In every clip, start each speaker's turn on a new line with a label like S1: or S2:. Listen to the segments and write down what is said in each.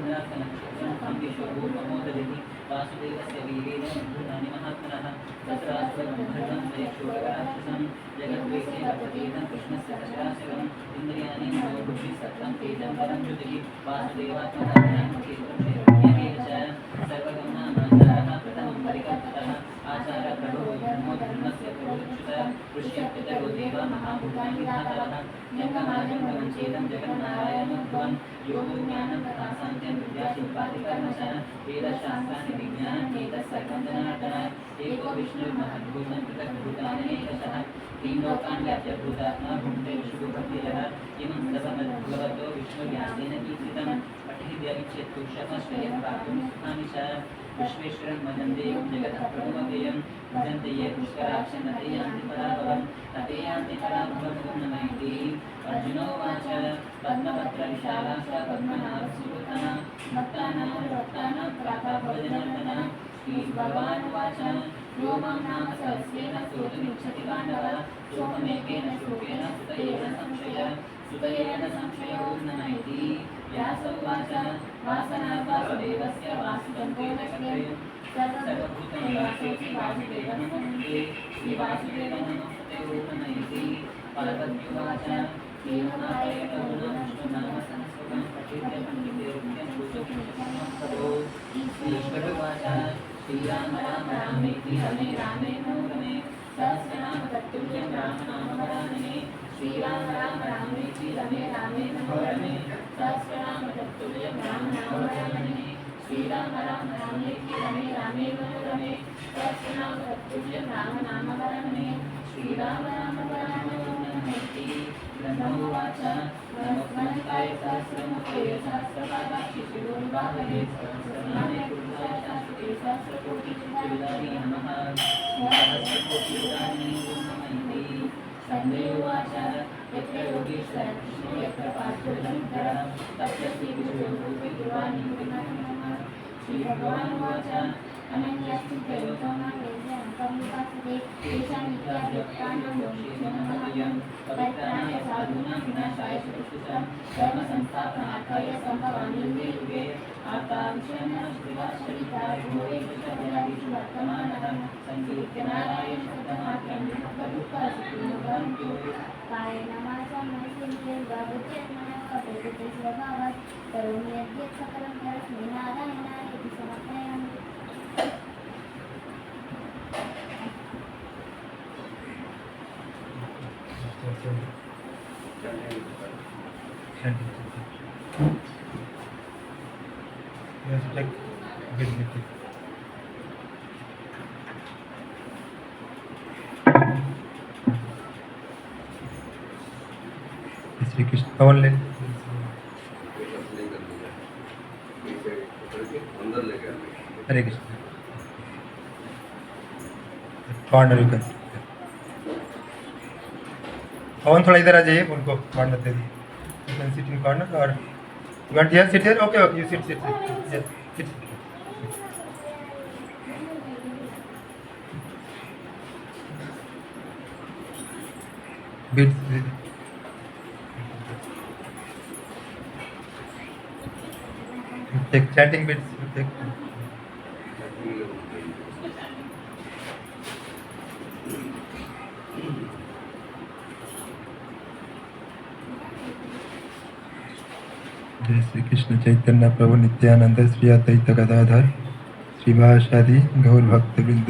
S1: चंद्रार्कनक्षत्रं कम्बिशोभूमोदयति वासुदेवस्य वीरेण बन्धूनानि महात्मनः तत्रास्वगन्धर्वं स्वयक्षोरराक्षसं जगद्वेषे वर्ततेदं कृष्णस्य सचराचरम् इन्द्रियाणि मनोबुद्धिः सत्त्वं तेजं बलं ज्योतिः वासुदेवात्मकं क्षेत्रं च सर्वगमनामाचारः प्रथमं परिकल्पितः आचार्यप्रभुः धर्मो धर्मस्य प्रभुच्युतः ऋष्यपितरो देवा महाभूतानि धातवः यङ्गमाजङ्गमं चेदं जगन्नारायणोद्भवं योगो ज्ञानं तथा सान्त्यं विद्याशिल्पादिकर्म च वेदशास्त्राणि विज्ञानम् एतत्सर्वं जनार्दनात् एको विष्णुर्महद्भूतं पृथग्भूतान्यनेकशः तीन लोकान् व्याप्य भूतात्मा भुङ्क्ते विष्णुभक्तिजः इमं सदसमद्भगवतो विष्णुर्यासेन कीर्तितं पठेद्य इच्छेत्पुरुषः श्रेयः प्राप्तुं सुखानि च विश्वेश्वरं वदन्तेयं जगतः प्रभुमव्ययं भजन्ते ये पुष्कराक्षं न ते यान्ति पराभवं न ते यान्ति पराभवं नमैति अर्जुनोवाच पद्मपत्रविशालाश्च पद्मनाभसुकृतना भक्तानां भक्तानां प्राता भवजनार्दना श्रीभगवानुवाच यो मां नाम सहस्रेण स्तोतुमिच्छति पाण्डव सोममेकेन श्लोकेन सुतयेन संशयो नमैति व्यासोवाच वासनावासुदेवस्य वासुदेवस्य सर्वभूतनिवासोऽसि वासुदेवः नमस्ते श्रीवासुदेवाय नमस्ते नमैति पार्वत्युवाच श्रीमहादेवनाम संस्कृतं पठेद्य पण्डिते रुक्यं ईश्वरोवाच श्रीराम राम रामेति रमे रामे मनोरमे सहस्रनाम तत्तुल्यं राम नाम वरानने श्रीराम राम रामेति रमे रामे मनोरमे सहस्रनाम तत्तुल्यं राम नाम वरानने श्रीराम राम रामेति रमे रामे मनोरमे सहस्रनाम तत्तुल्यं राम नाम वरानने श्रीराम राम वरानने ब्रह्मोवाच नमस्काय सहस्रमुखे सहस्रपादाक्षि शिरोर्वाहवे सहस्रनामे पुरुषाय शास्त्रे सहस्रकोटिविदारी नमः सहस्रकोटिविदारी नमैति सञ्जयोवाच यत्र योगेश्वर कृष्णो यत्र पार्थोदन्तरः तत्र श्रीविष्णुरूपे गुरुवाणी नमः श्रीभगवानुवाच अनन्यस्थितयोगानां वेद्यान्तमुपासते तेषां नित्याव्यक्तानां योगेश्वरमहं परित्राणाय साधूनां विनाशाय चतुष्टयं धर्मसंस्थापनार्थाय सम्भवामि युगे युगे आताविषयः घोरे विषभयादिषु वर्तमानः सङ्कीर्त्य नारायण शब्दमात्रं दुःखदुःखसुखं कायेन वाचा मनसेन्द्रियैर्वावृत्यात्मनः कपटे स्वभावात् करोमि यद्यत् सकलं परस्मै नारायणाय इति समर्पयामि।
S2: Yes, take good meeting. Sri Krishna पवन ले हरे कृष्ण कॉर्नर कर पवन थोड़ा इधर आ जाइए उनको कॉर्नर दे दीजिए you can sit in corner or you want here sit here okay you sit yes sit beats take chanting beats take जय श्री कृष्ण चैतन्य प्रभु नित्यानंद श्री अद्वैत गदाधर श्रीवासादि गौर भक्त वृंद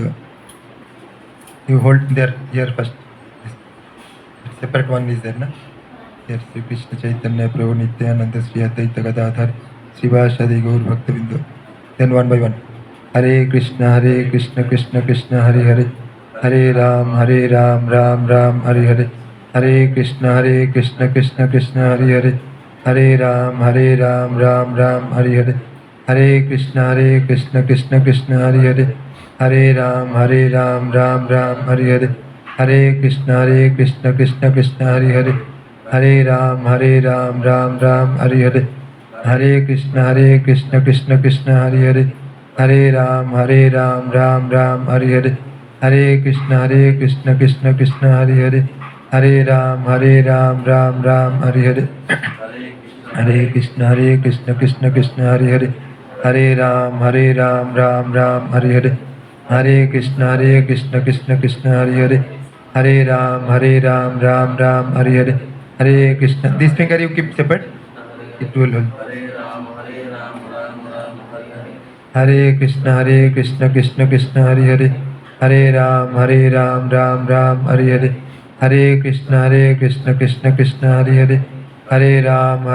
S2: you hold there here first separate one is there ना here Shri Krishna Chaitanya प्रभु नित्यानंद श्री अद्वैत गदाधर श्रीवासादि गौर भक्त वृंद then one by one Hare Krishna Krishna Krishna Hare Hare Hare Rama Rama Rama Hare Hare Hare Krishna Krishna Krishna Hare Hare Hare Rama Rama Rama Hare Hare Hare Krishna Krishna Krishna Hare Hare Hare Rama Rama Rama Hare Hare Hare Krishna Krishna Krishna Hare Hare Hare Rama Rama Rama Hare Hare Hare Krishna Krishna Krishna Hare Hare Hare Rama Rama Rama Hare Hare Hare Krishna Krishna Krishna Hare Hare Hare Rama Rama Rama Hare Hare Hare Krishna Krishna Krishna Hare Hare, Hare Rama Rama Rama Hare Hare, Hare Krishna Krishna Krishna Hare Hare, Hare Rama Rama Rama Hare Hare, Hare Krishna. This finger you keep separate. It will hold. Hare Krishna Krishna Krishna Hare Hare, Hare Rama Rama Rama Hare Hare, Hare Krishna Krishna Krishna Hare Hare, Hare Rama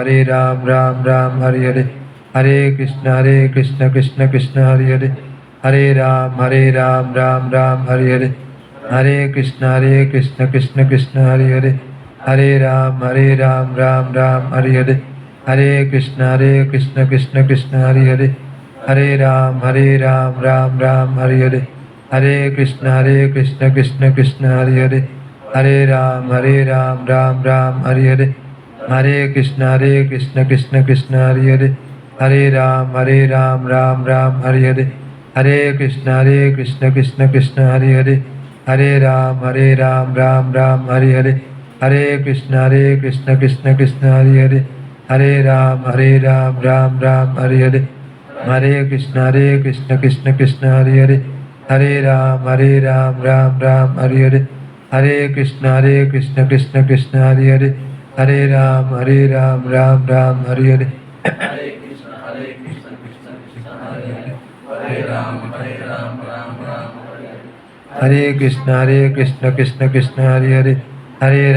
S2: Rama Rama Hare Hare, Hare Krishna Krishna Krishna Hare Hare, Hare Rama Rama Rama Hare Hare, Hare Krishna Krishna Krishna Hare Hare, Hare Rama Rama Rama Hare Hare, Hare Krishna Krishna Krishna Hare Hare, Hare Rama Rama Rama Hare Hare, Hare Krishna Krishna Krishna Hare Hare, Hare Rama Rama Rama Hare Hare, Hare Krishna Krishna Krishna Hare Hare, Hare Rama Rama Rama Hare Hare, Hare Krishna Krishna Krishna Hare Hare, Hare Rama Rama Rama Hare Hare, Hare Krishna Krishna Krishna Hare Hare, Hare Rama Rama Rama Hare Hare, Hare Krishna Krishna Krishna Hare Hare, Hare Rama Rama Rama Hare Hare, Hare Krishna Krishna Krishna Hare Hare, Hare Rama Rama Rama Hare Hare, Hare Krishna Krishna Krishna Hare Hare, Hare Rama Rama Rama Hare Hare, Hare Krishna Krishna Krishna Hare Hare, Hare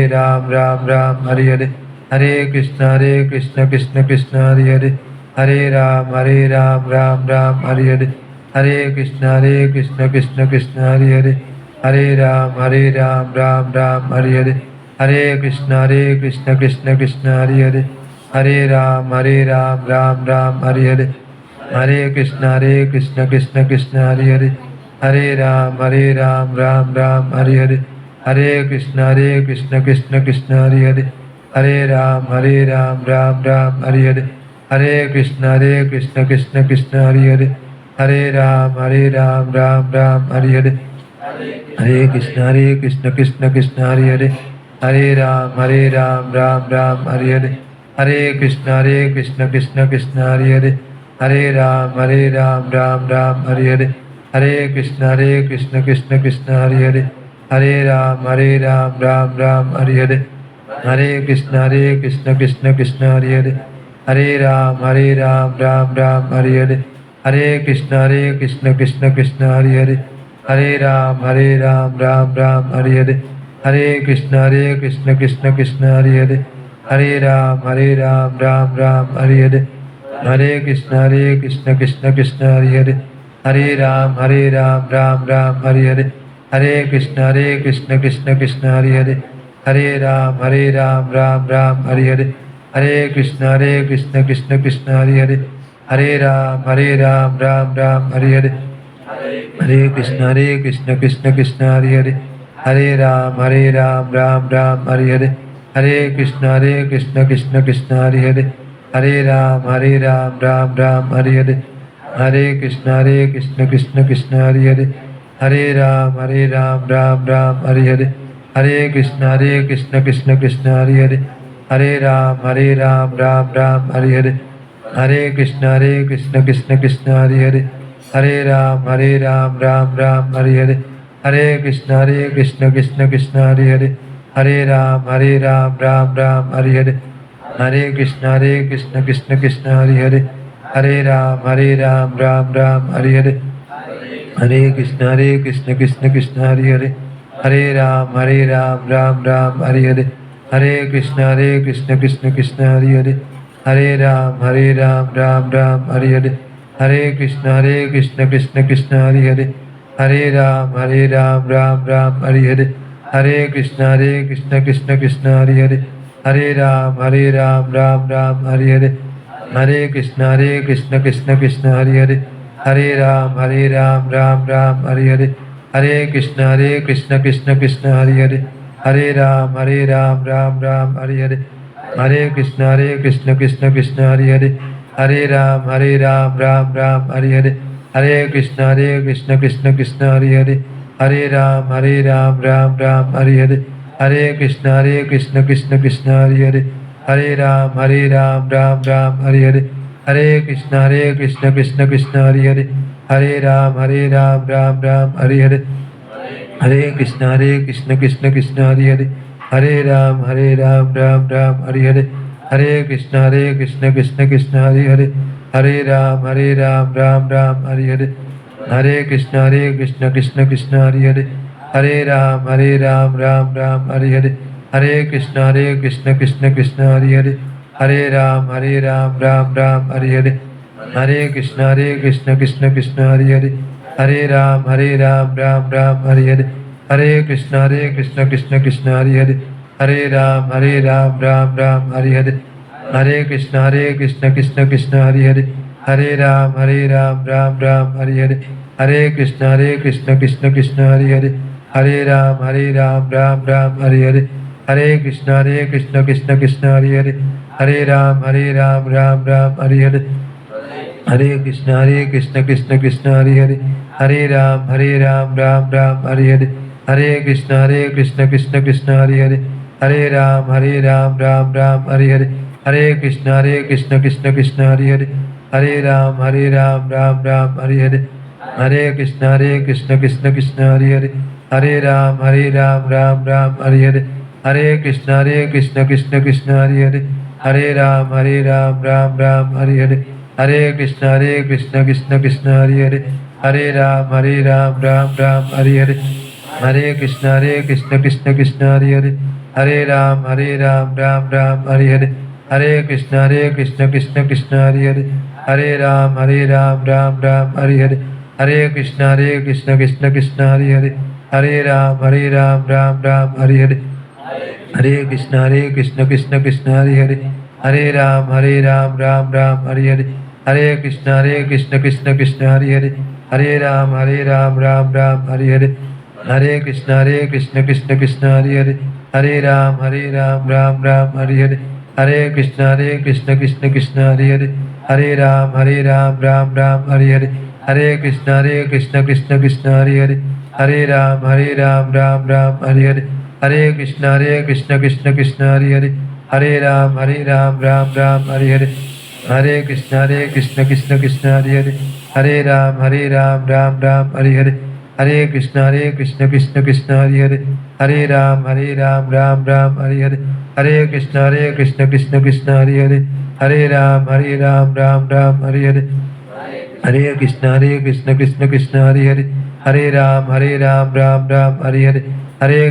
S2: Rama Rama Rama Hare Hare, Hare Krishna Krishna Krishna Hare Hare, Hare Rama Rama Rama Hare Hare, Hare Krishna Krishna Krishna Hare Hare, Hare Rama Rama Rama Hare Hare, Hare Krishna Krishna Krishna Hare Hare, Hare Rama Rama Rama Hare Hare, Hare Krishna Krishna Krishna Hare Hare, Hare Rama Rama Rama Hare Hare, Hare Krishna Krishna Krishna Hare Hare, Hare Rama Rama Rama Hare Hare, Hare Krishna Krishna Krishna Hare Hare, Hare Rama Rama Rama Hare Hare, Hare Krishna Krishna Krishna Hare Hare, Hare Rama Rama Rama Hare Hare, Hare Krishna Krishna Krishna Hare Hare, Hare Rama Rama Rama Hare Hare, Hare Krishna Krishna Krishna Hare Hare, Hare Rama Rama Rama Hare Hare, Hare Krishna Krishna Krishna Hare Hare, Hare Rama Rama Rama Hare Hare, Hare Krishna Krishna Krishna Hare Hare, Hare Rama Rama Rama Hare Hare, Hare Krishna Krishna Krishna Hare Hare, Hare Rama Rama Rama Hare Hare, Hare Krishna Krishna Krishna Hare Hare, Hare Rama Rama Rama Hare Hare, Hare Krishna Krishna Krishna Hare Hare, Hare Rama Rama Rama Hare Hare, Hare Krishna Krishna Krishna Hare Hare, Hare Rama Rama Rama Hare Hare, Hare Krishna Krishna Krishna Hare Hare, Hare Rama Rama Rama Hare Hare, Hare Krishna Krishna Krishna Hare Hare, Hare Rama Rama Rama Hare Hare, Hare Krishna Krishna Krishna Hare Hare, Hare Rama Rama Rama Hare Hare, Hare Krishna Krishna Krishna Hare Hare, Hare Rama Rama Rama Hare Hare, Hare Krishna Krishna Krishna Hare Hare, Hare Rama Rama Rama Hare Hare, Hare Krishna Krishna Krishna Hare Hare, Hare Rama Rama Rama Hare Hare, Hare Krishna Krishna Krishna Hare Hare, Hare Rama Rama Rama Hare Hare, Hare Krishna Krishna Krishna Hare Hare, Hare Rama Rama Rama Hare Hare, Hare Krishna Krishna Krishna Hare Hare, Hare Rama Rama Rama Hare Hare, Hare Krishna Krishna Krishna Hare Hare, Hare Rama Rama Rama Hare Hare, Hare Krishna Krishna Krishna Hare Hare, Hare Rama Rama Rama Hare Hare, Hare Krishna Krishna Krishna Hare Hare, Hare Rama Rama Rama Hare Hare, Hare Krishna Krishna Krishna Hare Hare, Hare Rama Rama Rama Hare Hare, Hare Krishna Krishna Krishna Hare Hare, Hare Rama Rama Rama Hare Hare, Hare Krishna Krishna Krishna Hare Hare, Hare Rama Rama Rama Hare Hare, Hare Krishna Krishna Krishna Hare Hare, Hare Rama Rama Rama Hare Hare Hare Krishna Krishna Krishna Hare Hare Hare Rama Rama Rama Hare Hare Hare Krishna Krishna Krishna Hare Hare Hare Rama Rama Rama Hare Hare Hare Krishna Krishna Krishna Hare Hare Hare Rama Rama Rama Hare Hare Hare Krishna Krishna Krishna Hare Hare Hare Rama Rama Rama Hare Hare Hare Krishna Krishna Krishna Hare Hare Hare Rama Rama Rama Hare Hare Hare Krishna Krishna Krishna Hare Hare Hare Rama Rama Rama Hare Hare Hare Krishna Krishna Krishna Hare Hare Hare Rama Rama Rama Hare Hare Hare Krishna Krishna Krishna Hare Hare Hare Rama Rama Rama Hare Hare Hare Krishna Krishna Krishna Hare Hare Hare Rama Rama Rama Hare Hare Hare Krishna Krishna Krishna Hare Hare Hare Rama Rama Rama Hare Hare Hare Krishna Krishna Krishna Hare Hare Hare Rama Rama Rama Hare Hare Hare Krishna Krishna Krishna Hare Hare Hare Rama Rama Rama Hare Hare Hare Krishna Krishna Krishna Hare Hare Hare Rama Rama Rama Hare Hare Hare Krishna Krishna Krishna Hare Hare Hare Rama Rama Rama Hare Hare Hare Krishna Krishna Krishna Hare Hare Hare Rama Rama Rama Hare Hare Hare Krishna Krishna Krishna Hare Hare Hare Rama Rama Rama Hare Hare Hare Krishna Krishna Krishna Hare Hare Hare Rama Rama Rama Hare Hare Hare Krishna Krishna Krishna Hare Hare Hare Rama Rama Rama Hare Hare Hare Krishna Krishna Krishna Hare Hare Hare Rama Rama Rama Hare Hare Hare Krishna Krishna Krishna Hare Hare Hare Rama Rama Rama Hare Hare Hare Krishna Krishna Krishna Hare Hare Hare Rama Rama Rama Hare Hare Hare Krishna Krishna Krishna Hare Hare Hare Rama Rama Rama Hare Hare Hare Krishna Krishna Krishna Hare Hare Hare Rama Rama Rama Hare Hare Hare Krishna Krishna Krishna Hare Hare Hare Rama Rama Rama Hare Hare Hare Krishna Krishna Krishna Hare Hare Hare Rama Rama Rama Hare Hare Hare Krishna Krishna Krishna Hare Hare Hare Rama Rama Rama Hare Hare Hare Krishna Krishna Krishna Hare Hare Hare Rama Rama Rama Hare Hare Hare Krishna Krishna Krishna Hare Hare Hare Rama Rama Rama Hare Hare Hare Krishna Krishna Krishna Hare Hare Hare Rama Rama Rama Hare Hare Hare Krishna Krishna Krishna Hare Hare Hare Rama Rama Rama Hare Hare Hare Krishna Krishna Krishna Hare Hare Hare Rama Rama Rama Hare Hare Hare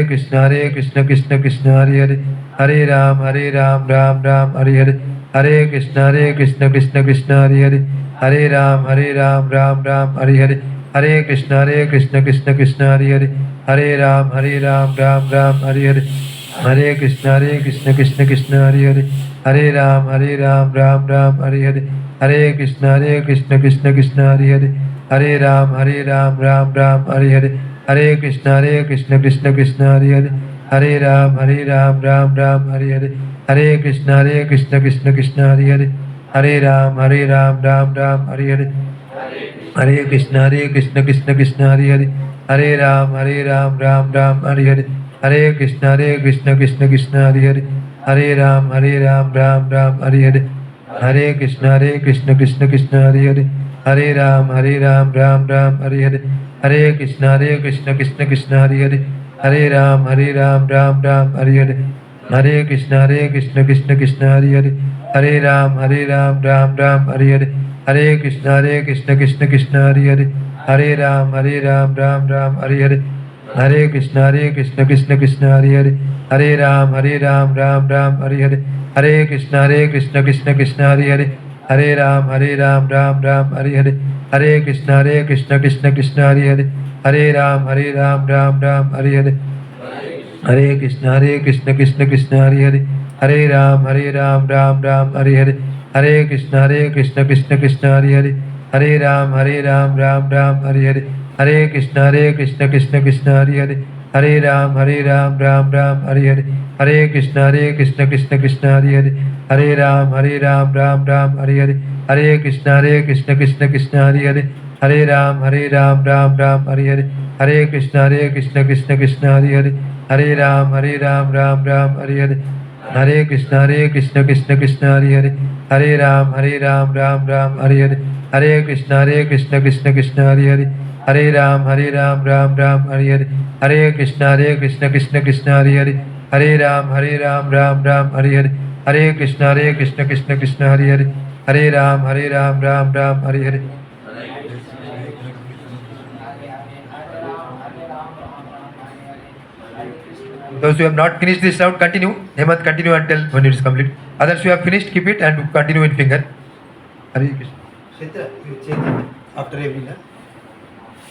S2: Krishna Krishna Krishna Hare Hare Hare Rama Rama Rama Hare Hare Hare Krishna Krishna Krishna Hare Hare Hare Rama Rama Rama Hare Hare Hare Krishna Krishna Krishna Hare Hare Hare Rama Rama Rama Hare Hare Hare Krishna Krishna Krishna Hare Hare Hare Rama Rama Rama Hare Hare Hare Krishna Krishna Krishna Hare Hare Hare Rama Rama Rama Hare Hare Hare Krishna Krishna Krishna Hare Hare Hare Rama Rama Rama Hare Hare Hare Krishna Krishna Krishna Hare Hare Hare Rama Rama Rama Hare Hare Hare Krishna Krishna Krishna Hare Hare Hare Rama Rama Rama Hare Hare Hare Krishna Krishna Krishna Hare Hare Hare Rama Rama Rama Hare Hare Hare Krishna Krishna Krishna Hare Hare Hare Rama Rama Rama Hare Hare Hare Krishna Krishna Krishna Hare Hare Hare Rama Rama Rama Hare Hare Hare Krishna Krishna Krishna Hare Hare Hare Rama Rama Rama Hare Hare Hare Krishna Krishna Krishna Hare Hare Hare Rama Rama Rama Hare Hare Hare Krishna Krishna Krishna Hare Hare Hare Rama Rama Rama Hare Hare Hare Krishna Krishna Krishna Hare Hare Hare Rama Rama Rama Hare Hare Hare Krishna Krishna Krishna Hare Hare Hare Rama Rama Rama Hare Hare Hare Krishna Krishna Krishna Hare Hare Hare Rama Rama Rama Hare Hare Hare Krishna Krishna Krishna Hare Hare Hare Rama Rama Rama Hare Hare Hare Krishna Krishna Krishna Hare Hare Hare Rama Rama Rama Hare Hare Hare Krishna Krishna Krishna Hare Hare Hare Ram, Ram Ram, Hare Hare. Hare Krishna, Krishna Krishna, Hare Hare. Hare Ram, Ram Ram, Hare Hare. Hare Krishna, Krishna Krishna, Hare Hare. Hare Ram, Ram Ram, Hare Hare. Hare Krishna, Krishna Krishna, Hare Hare. Hare Ram, Ram Ram, Hare Hare. Hare Krishna, Krishna Krishna, Hare Hare. Hare Ram, Ram Ram, Hare Hare. Hare Krishna, Krishna Krishna, Hare Hare. Hare Ram, Ram Ram, Hare Hare. Those who have not finished this round, continue. Hemant, continue until when it is complete. Others who have finished, keep it and continue in finger. Hare Krishna.
S3: Kshetra, you change it after every,